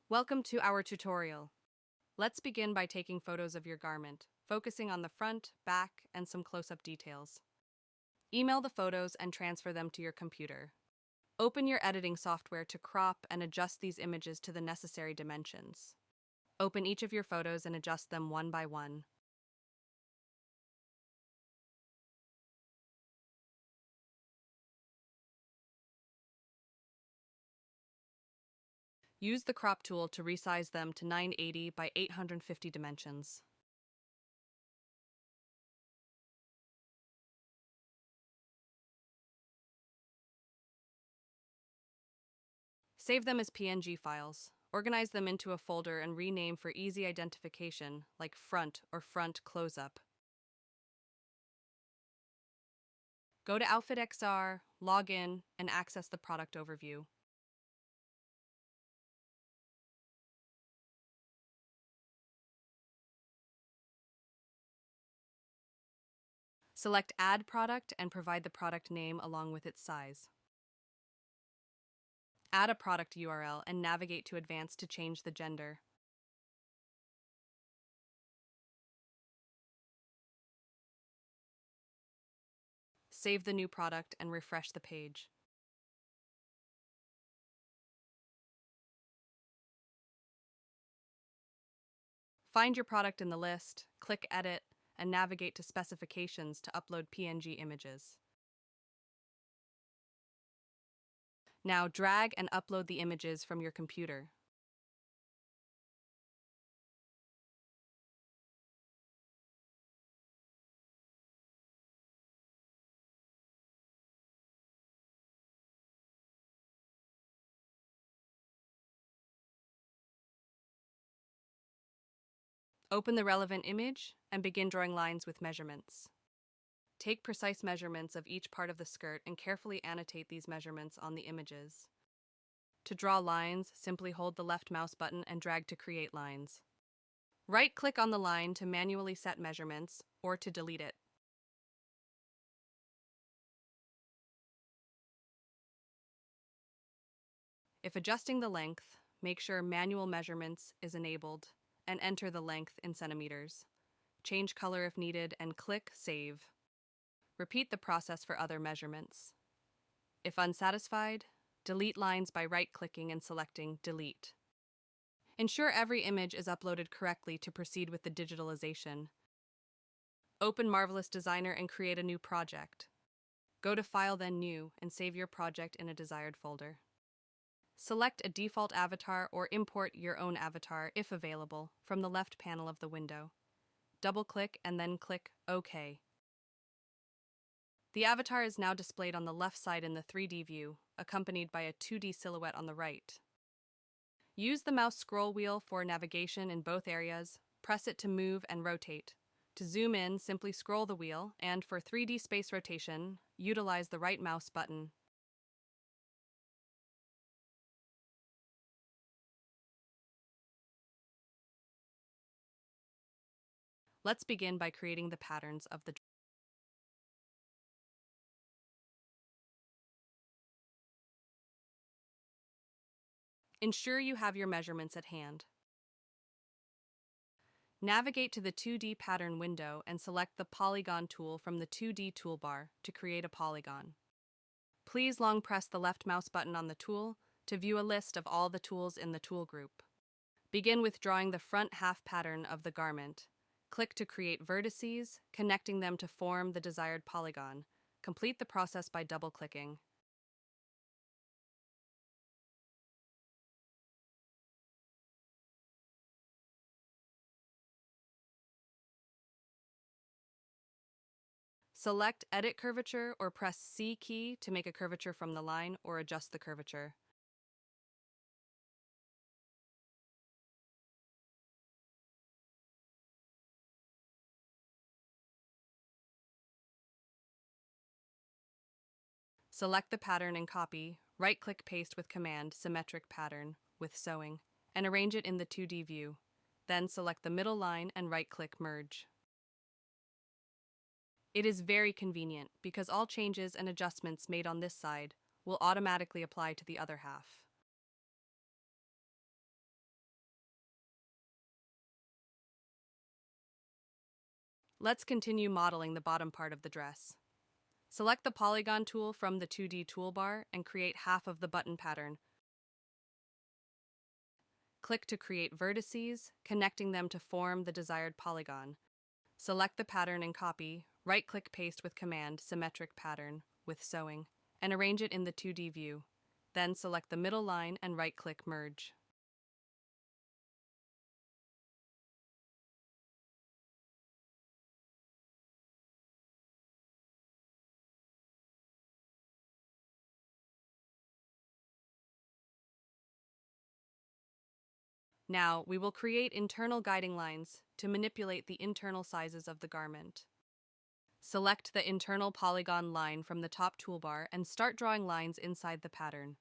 Welcome to our tutorial. Let's begin by taking photos of your garment, focusing on the front, back, and some close-up details. Email the photos and transfer them to your computer. Open your editing software to crop and adjust these images to the necessary dimensions. Open each of your photos and adjust them one by one. Use the crop tool to resize them to 980 by 850 dimensions. Save them as PNG files. Organize them into a folder and rename for easy identification, like front or front close-up. Go to Outfit XR, log in, and access the product overview. Select Add Product and provide the product name along with its size. Add a product URL and navigate to Advanced to change the gender. Save the new product and refresh the page. Find your product in the list, click Edit, and navigate to Specifications to upload PNG images. Now drag and upload the images from your computer. Open the relevant image and begin drawing lines with measurements. Take precise measurements of each part of the skirt and carefully annotate these measurements on the images. To draw lines, simply hold the left mouse button and drag to create lines. Right-click on the line to manually set measurements or to delete it. If adjusting the length, make sure Manual Measurements is enabled and enter the length in centimeters. Change color if needed and click Save. Repeat the process for other measurements. If unsatisfied, delete lines by right-clicking and selecting Delete. Ensure every image is uploaded correctly to proceed with the digitalization. Open Marvelous Designer and create a new project. Go to File, then New, and save your project in a desired folder. Select a default avatar or import your own avatar, if available, from the left panel of the window. Double-click and then click OK. The avatar is now displayed on the left side in the 3D view, accompanied by a 2D silhouette on the right. Use the mouse scroll wheel for navigation in both areas. Press it to move and rotate. To zoom in, simply scroll the wheel, and for 3D space rotation, utilize the right mouse button. Let's begin by creating the patterns of the. Ensure you have your measurements at hand. Navigate to the 2D pattern window and select the Polygon tool from the 2D toolbar to create a polygon. Please long press the left mouse button on the tool to view a list of all the tools in the tool group. Begin with drawing the front half pattern of the garment. Click to create vertices, connecting them to form the desired polygon. Complete the process by double-clicking. Select Edit Curvature or press C key to make a curvature from the line or adjust the curvature. Select the pattern and copy, right-click Paste with Command Symmetric Pattern with Sewing, and arrange it in the 2D view. Then select the middle line and right-click Merge. It is very convenient because all changes and adjustments made on this side will automatically apply to the other half. Let's continue modeling the bottom part of the dress. Select the polygon tool from the 2D toolbar and create half of the button pattern. Click to create vertices, connecting them to form the desired polygon. Select the pattern and copy, right-click paste with Command Symmetric Pattern with Sewing, and arrange it in the 2D view. Then select the middle line and right-click Merge. Now, we will create internal guiding lines to manipulate the internal sizes of the garment. Select the internal polygon line from the top toolbar and start drawing lines inside the pattern.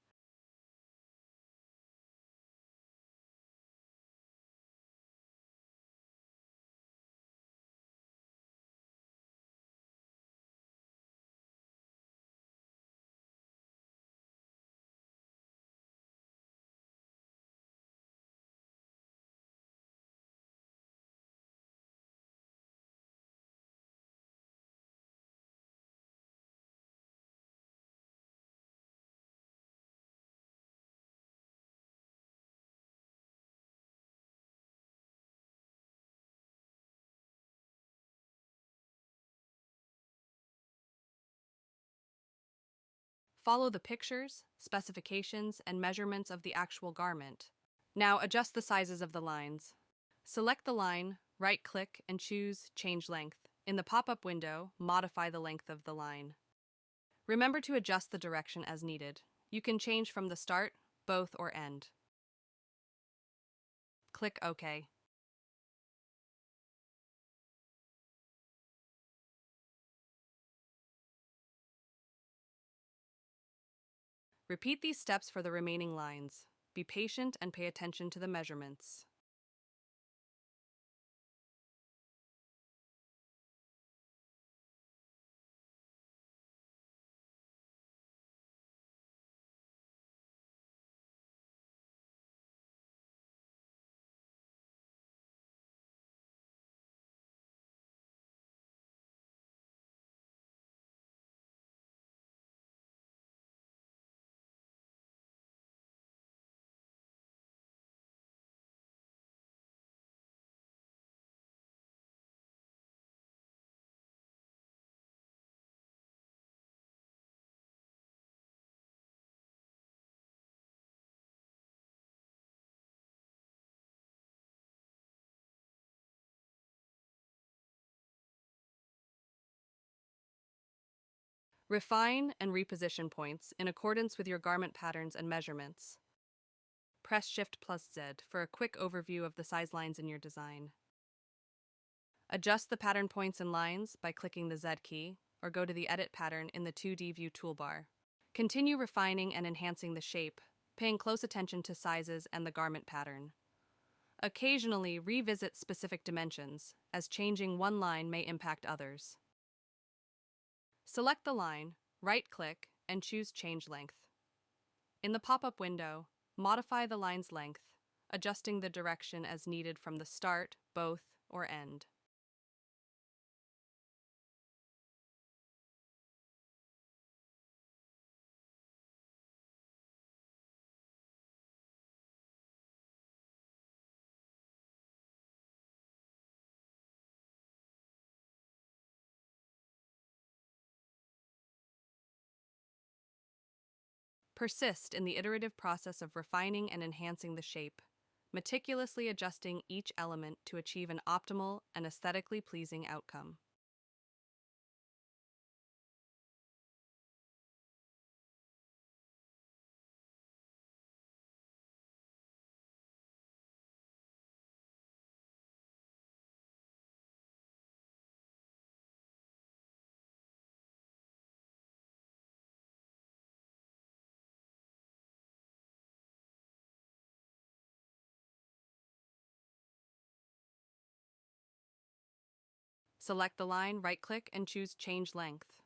Follow the pictures, specifications, and measurements of the actual garment. Now adjust the sizes of the lines. Select the line, right-click, and choose Change Length. In the pop-up window, modify the length of the line. Remember to adjust the direction as needed. You can change from the start, both, or end. Click OK. Repeat these steps for the remaining lines. Be patient and pay attention to the measurements. Refine and reposition points in accordance with your garment patterns and measurements. Press Shift+Z for a quick overview of the size lines in your design. Adjust the pattern points and lines by clicking the Z key, or go to the Edit Pattern in the 2D View toolbar. Continue refining and enhancing the shape, paying close attention to sizes and the garment pattern. Occasionally, revisit specific dimensions, as changing one line may impact others. Select the line, right-click, and choose Change Length. In the pop-up window, modify the line's length, adjusting the direction as needed from the start, both, or end. Persist in the iterative process of refining and enhancing the shape, meticulously adjusting each element to achieve an optimal and aesthetically pleasing outcome. Select the line, right-click, and choose Change Length.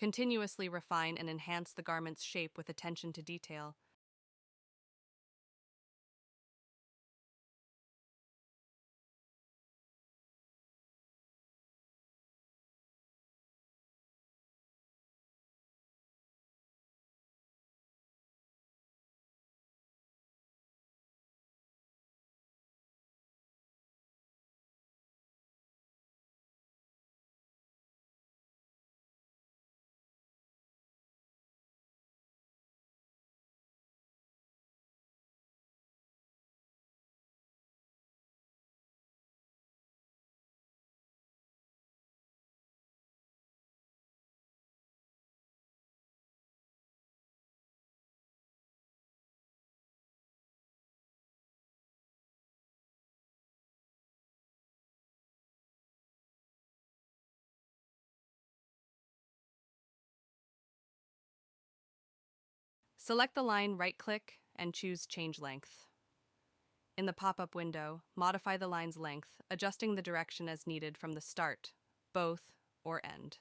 Continuously refine and enhance the garment's shape with attention to detail. Select the line, right-click, and choose Change Length. In the pop-up window, modify the line's length, adjusting the direction as needed from the start, both, or end.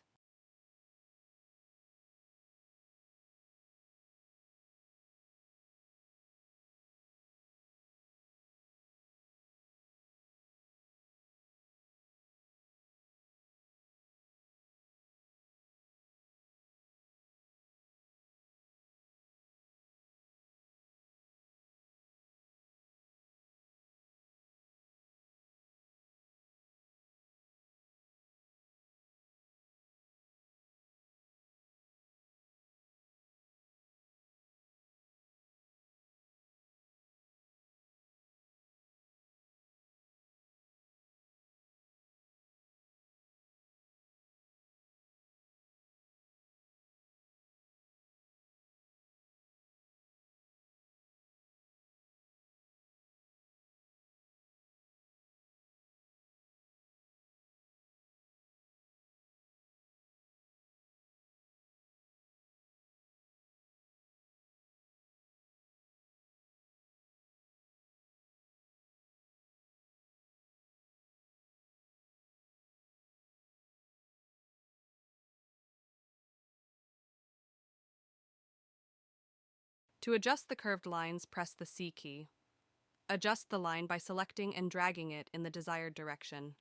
To adjust the curved lines, press the C key. Adjust the line by selecting and dragging it in the desired direction.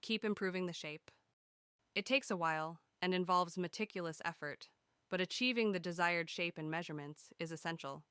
Keep improving the shape. It takes a while and involves meticulous effort, but achieving the desired shape and measurements is essential.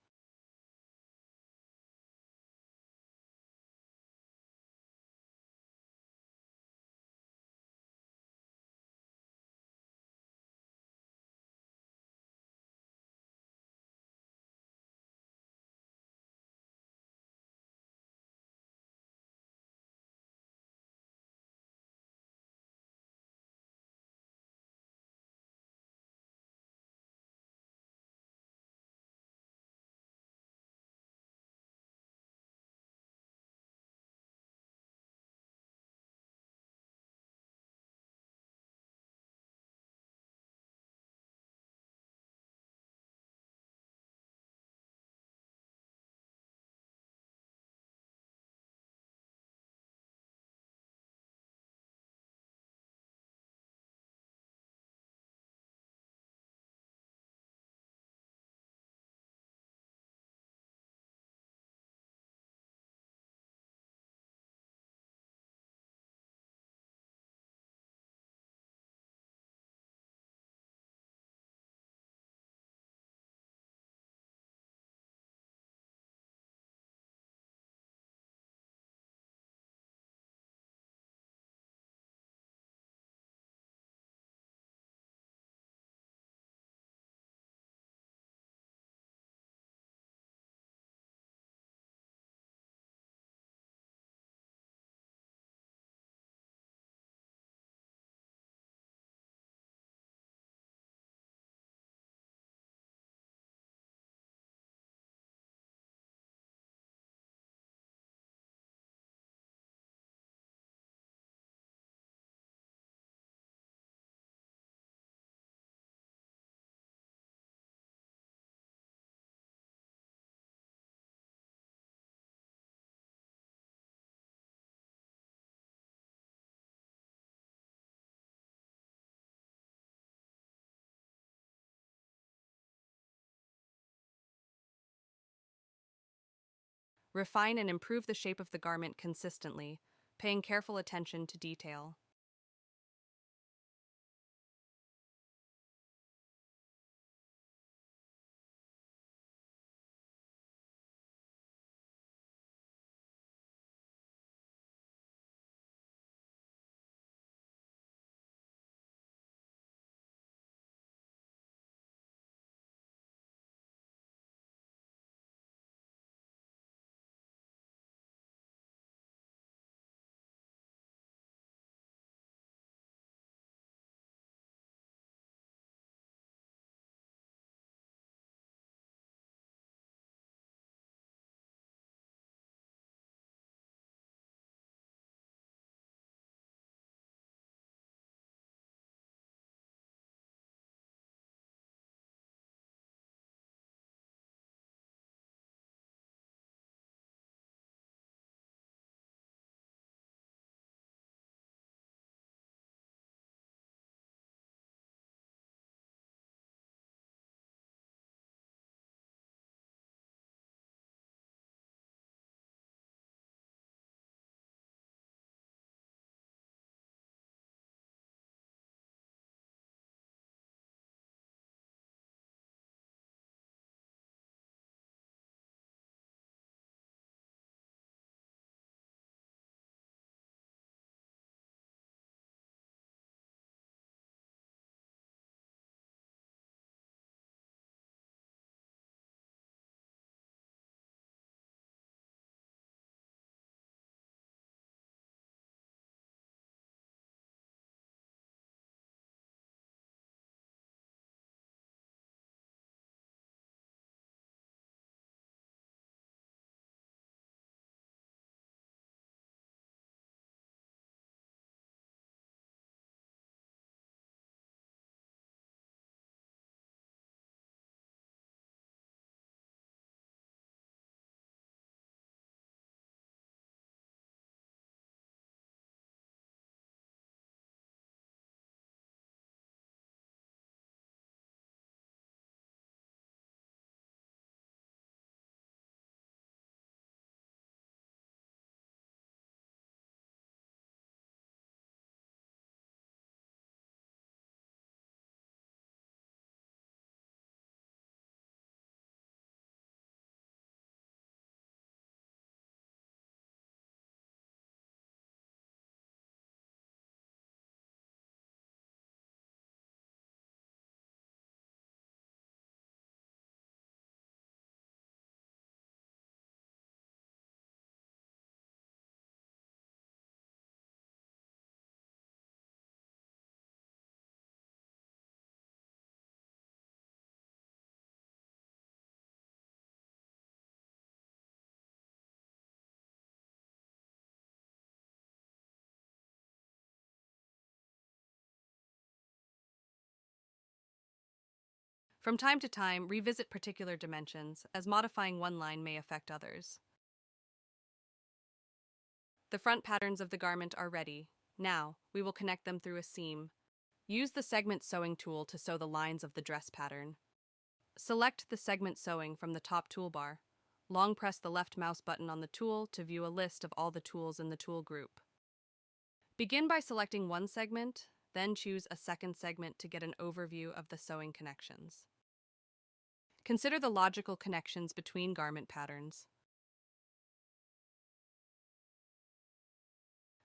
Refine and improve the shape of the garment consistently, paying careful attention to detail. From time to time, revisit particular dimensions, as modifying one line may affect others. The front patterns of the garment are ready. Now, we will connect them through a seam. Use the segment sewing tool to sew the lines of the dress pattern. Select the segment sewing from the top toolbar. Long press the left mouse button on the tool to view a list of all the tools in the tool group. Begin by selecting one segment, then choose a second segment to get an overview of the sewing connections. Consider the logical connections between garment patterns.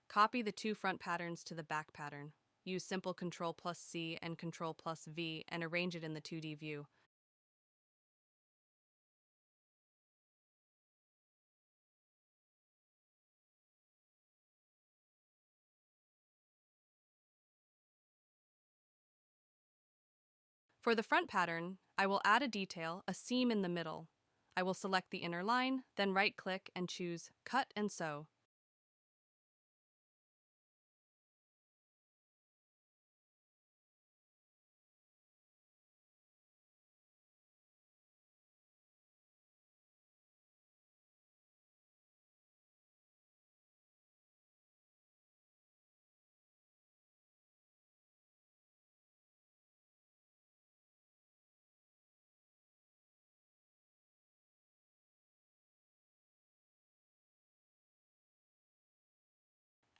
Copy the two front patterns to the back pattern. Use simple Ctrl+C and Ctrl+V and arrange it in the 2D view. For the front pattern, I will add a detail, a seam in the middle. I will select the inner line, then right-click and choose Cut and Sew.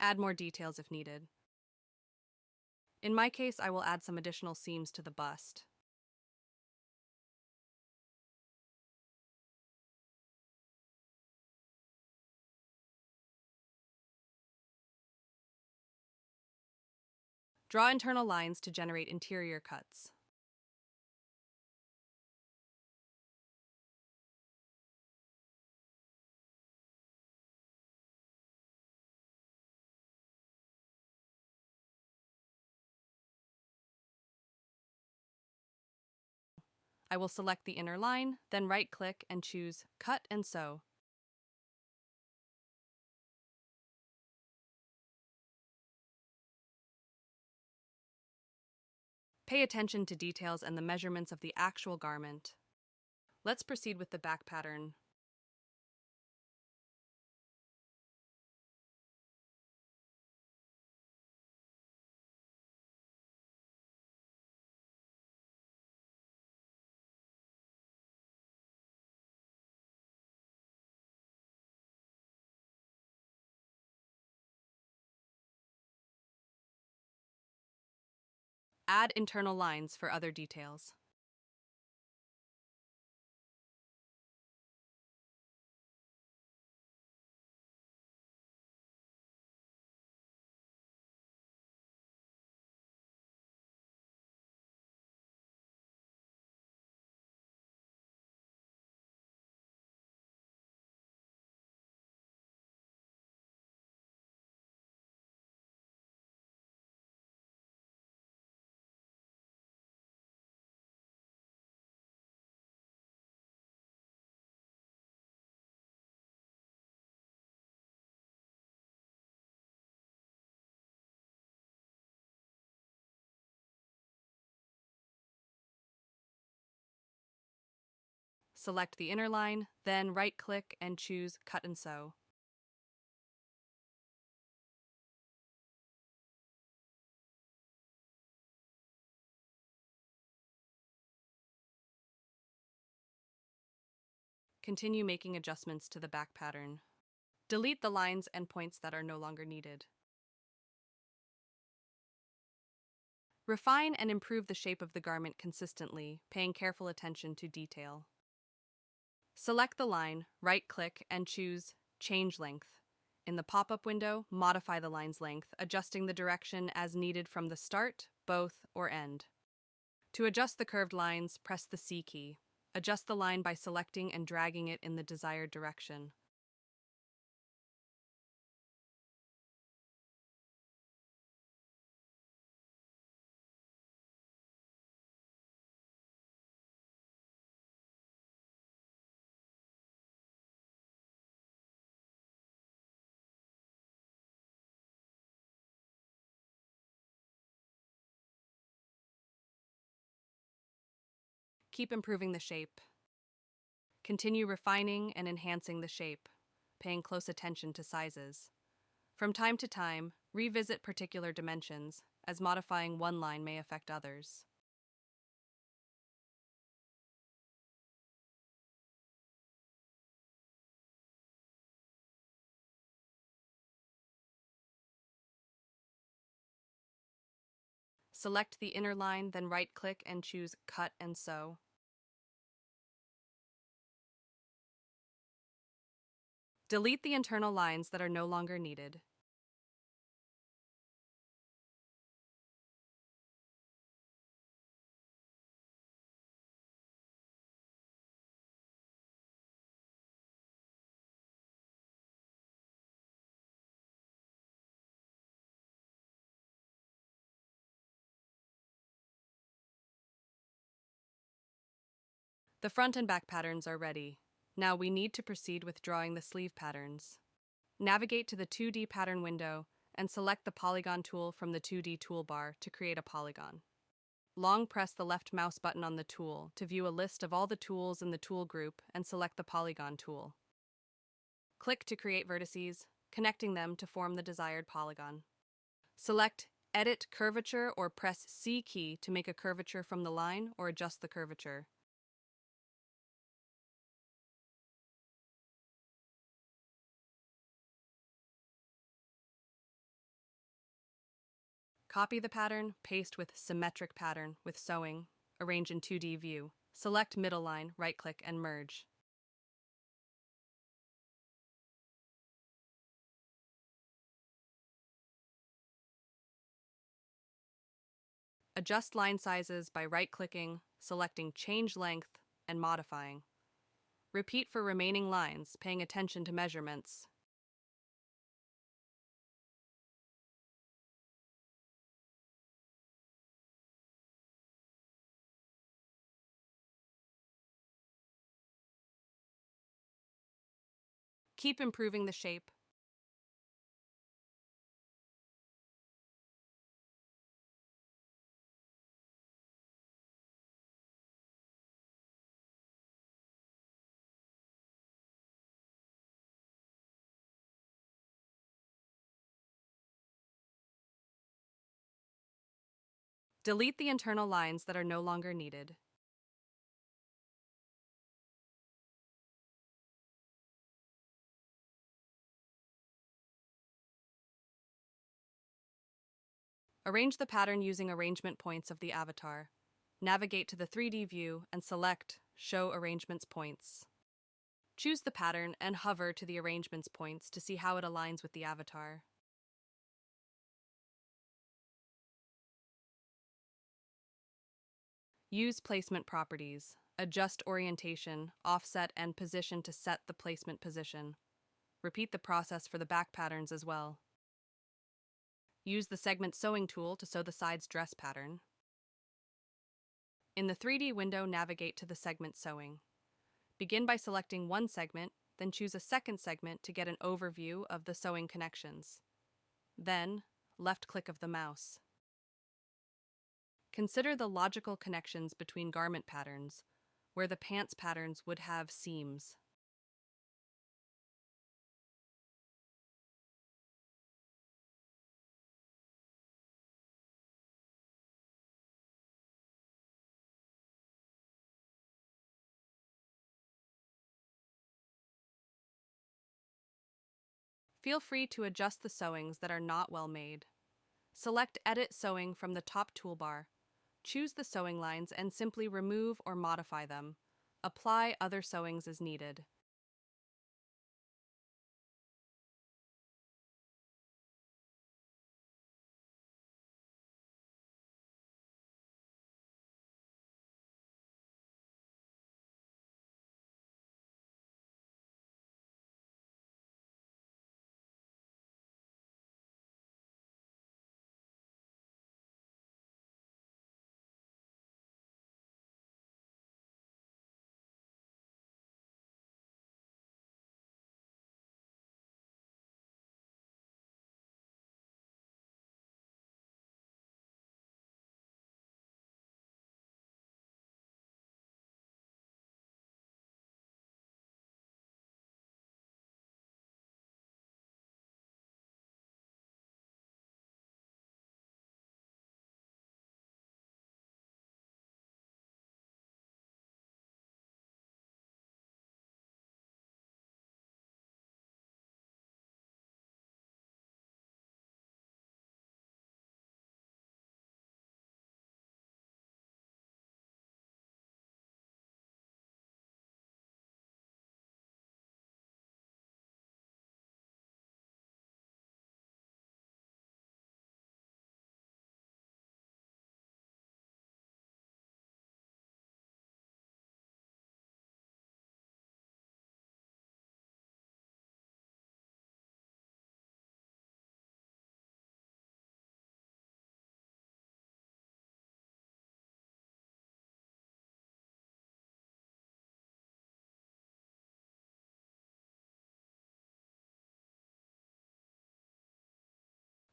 Add more details if needed. In my case, I will add some additional seams to the bust. Draw internal lines to generate interior cuts. I will select the inner line, then right-click and choose Cut and Sew. Pay attention to details and the measurements of the actual garment. Let's proceed with the back pattern. Add internal lines for other details. Select the inner line, then right-click and choose Cut and Sew. Continue making adjustments to the back pattern. Delete the lines and points that are no longer needed. Refine and improve the shape of the garment consistently, paying careful attention to detail. Select the line, right-click, and choose Change Length. In the pop-up window, modify the line's length, adjusting the direction as needed from the start, both, or end. To adjust the curved lines, press the C key. Adjust the line by selecting and dragging it in the desired direction. Keep improving the shape. Continue refining and enhancing the shape, paying close attention to sizes. From time to time, revisit particular dimensions, as modifying one line may affect others. Select the inner line, then right-click and choose Cut and Sew. Delete the internal lines that are no longer needed. The front and back patterns are ready. Now we need to proceed with drawing the sleeve patterns. Navigate to the 2D pattern window and select the polygon tool from the 2D toolbar to create a polygon. Long press the left mouse button on the tool to view a list of all the tools in the tool group and select the polygon tool. Click to create vertices, connecting them to form the desired polygon. Select Edit Curvature or press C key to make a curvature from the line or adjust the curvature. Copy the pattern, paste with Symmetric Pattern with Sewing, arrange in 2D view. Select middle line, right-click, and merge. Adjust line sizes by right-clicking, selecting Change Length, and modifying. Repeat for remaining lines, paying attention to measurements. Keep improving the shape. Delete the internal lines that are no longer needed. Arrange the pattern using arrangement points of the avatar. Navigate to the 3D view and select Show Arrangements Points. Choose the pattern and hover to the arrangements points to see how it aligns with the avatar. Use placement properties. Adjust orientation, offset, and position to set the placement position. Repeat the process for the back patterns as well. Use the segment sewing tool to sew the side's dress pattern. In the 3D window, navigate to the segment sewing. Begin by selecting one segment, then choose a second segment to get an overview of the sewing connections. Then, left-click of the mouse. Consider the logical connections between garment patterns, where the pants patterns would have seams. Feel free to adjust the sewings that are not well made. Select Edit Sewing from the top toolbar. Choose the sewing lines and simply remove or modify them. Apply other sewings as needed.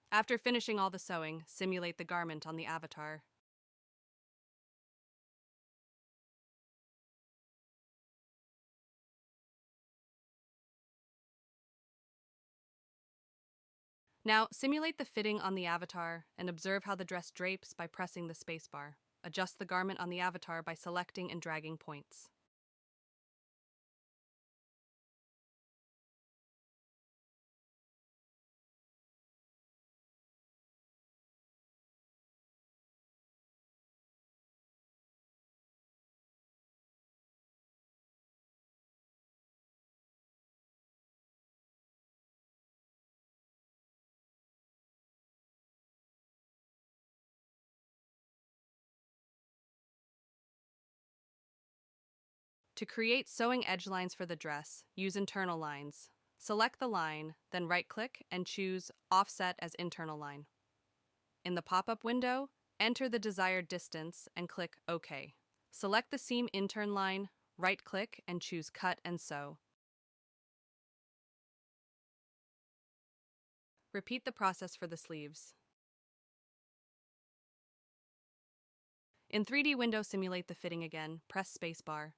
After finishing all the sewing, simulate the garment on the avatar. Now, simulate the fitting on the avatar and observe how the dress drapes by pressing the spacebar. Adjust the garment on the avatar by selecting and dragging points. To create sewing edge lines for the dress, use internal lines. Select the line, then right-click and choose Offset as internal line. In the pop-up window, enter the desired distance and click OK. Select the seam intern line, right-click and choose Cut and Sew. Repeat the process for the sleeves. In 3D window, simulate the fitting again. Press spacebar.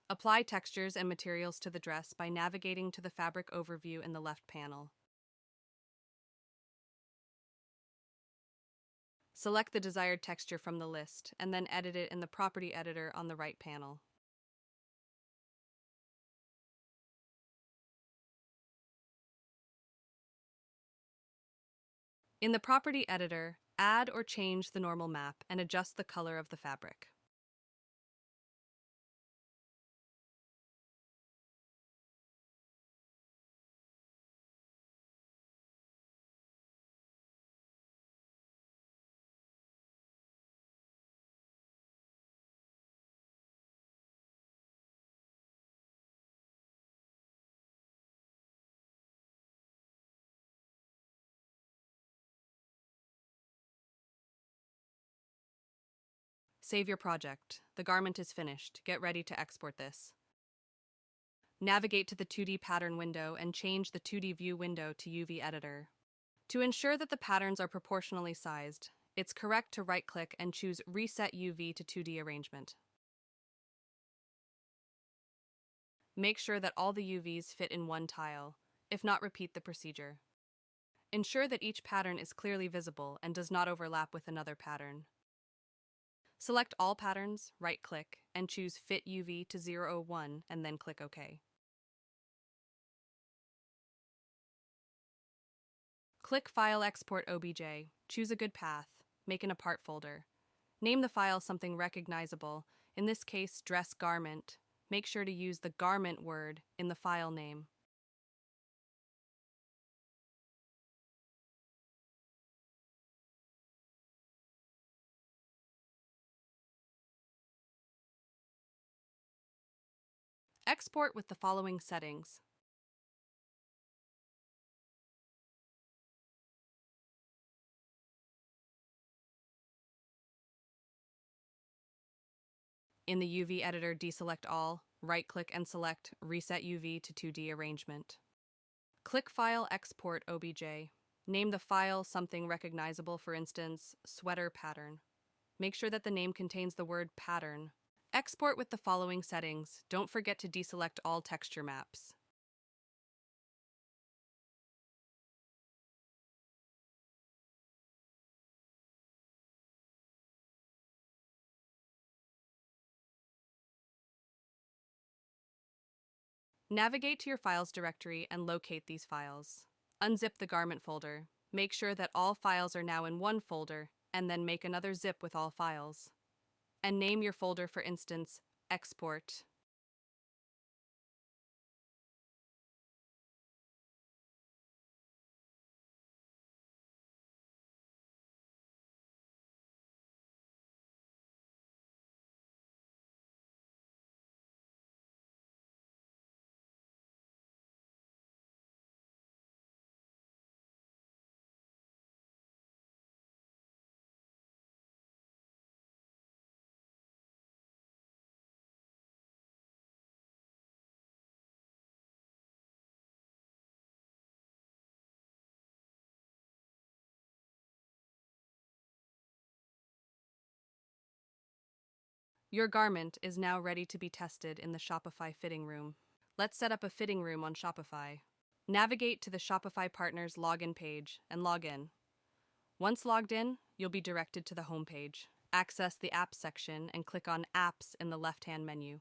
Apply textures and materials to the dress by navigating to the fabric overview in the left panel. Select the desired texture from the list and then edit it in the property editor on the right panel. In the property editor, add or change the normal map and adjust the color of the fabric. Save your project. The garment is finished. Get ready to export this. Navigate to the 2D pattern window and change the 2D view window to UV editor. To ensure that the patterns are proportionally sized, it's correct to right-click and choose Reset UV to 2D arrangement. Make sure that all the UVs fit in one tile. If not, repeat the procedure. Ensure that each pattern is clearly visible and does not overlap with another pattern. Select all patterns, right-click, and choose Fit UV to 001 and then click OK. Click File Export OBJ, choose a good path, make an apart folder. Name the file something recognizable, in this case dress garment. Make sure to use the garment word in the file name. Export with the following settings. In the UV editor, deselect all, right-click and select Reset UV to 2D arrangement. Click File Export OBJ. Name the file something recognizable, for instance, sweater pattern. Make sure that the name contains the word pattern. Export with the following settings. Don't forget to deselect all texture maps. Navigate to your files directory and locate these files. Unzip the garment folder. Make sure that all files are now in one folder, and then make another zip with all files. And name your folder, for instance, Export. Your garment is now ready to be tested in the Shopify fitting room. Let's set up a fitting room on Shopify. Navigate to the Shopify Partners login page and log in. Once logged in, you'll be directed to the home page. Access the Apps section and click on Apps in the left-hand menu.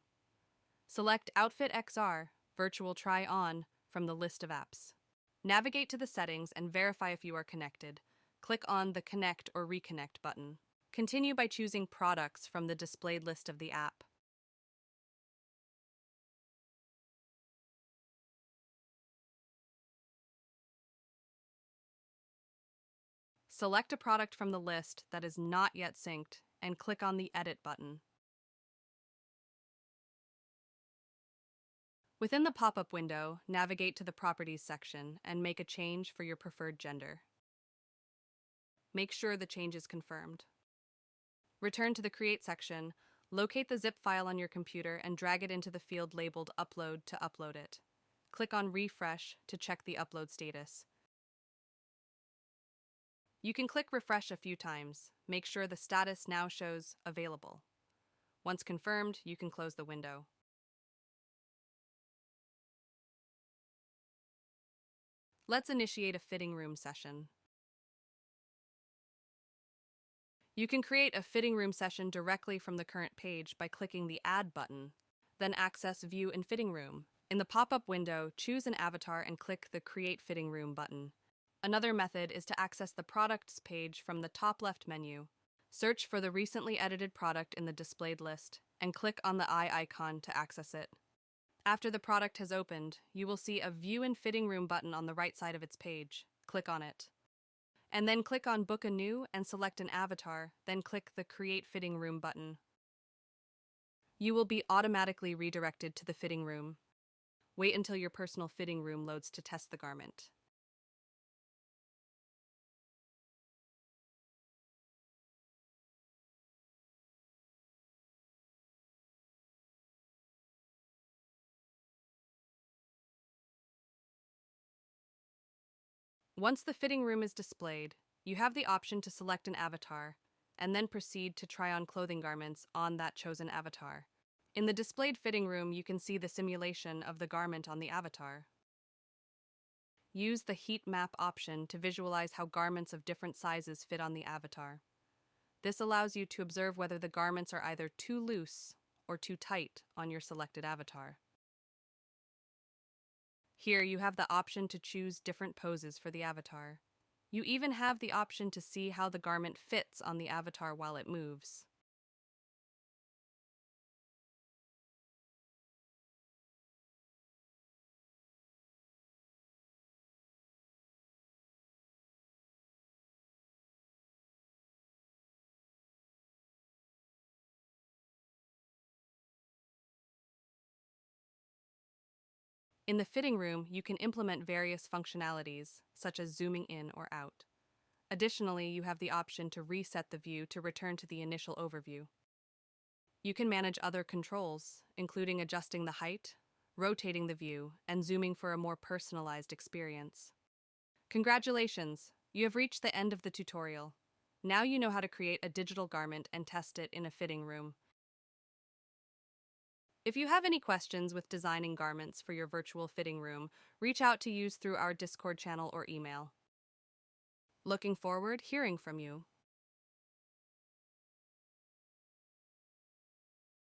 Select Outfit XR, Virtual Try On from the list of apps. Navigate to the settings and verify if you are connected. Click on the Connect or Reconnect button. Continue by choosing products from the displayed list of the app. Select a product from the list that is not yet synced and click on the Edit button. Within the pop-up window, navigate to the Properties section and make a change for your preferred gender. Make sure the change is confirmed. Return to the Create section, locate the zip file on your computer and drag it into the field labeled Upload to upload it. Click on Refresh to check the upload status. You can click Refresh a few times. Make sure the status now shows Available. Once confirmed, you can close the window. Let's initiate a fitting room session. You can create a fitting room session directly from the current page by clicking the Add button, then access View in Fitting Room. In the pop-up window, choose an avatar and click the Create Fitting Room button. Another method is to access the Products page from the top left menu. Search for the recently edited product in the displayed list and click on the eye icon to access it. After the product has opened, you will see a View in Fitting Room button on the right side of its page. Click on it. And then click on Book Anew and select an avatar, then click the Create Fitting Room button. You will be automatically redirected to the fitting room. Wait until your personal fitting room loads to test the garment. Once the fitting room is displayed, you have the option to select an avatar, and then proceed to try on clothing garments on that chosen avatar. In the displayed fitting room, you can see the simulation of the garment on the avatar. Use the heat map option to visualize how garments of different sizes fit on the avatar. This allows you to observe whether the garments are either too loose or too tight on your selected avatar. Here you have the option to choose different poses for the avatar. You even have the option to see how the garment fits on the avatar while it moves. In the fitting room, you can implement various functionalities, such as zooming in or out. Additionally, you have the option to reset the view to return to the initial overview. You can manage other controls, including adjusting the height, rotating the view, and zooming for a more personalized experience. Congratulations! You have reached the end of the tutorial. Now you know how to create a digital garment and test it in a fitting room. If you have any questions with designing garments for your virtual fitting room, reach out to us through our Discord channel or email. Looking forward hearing from you.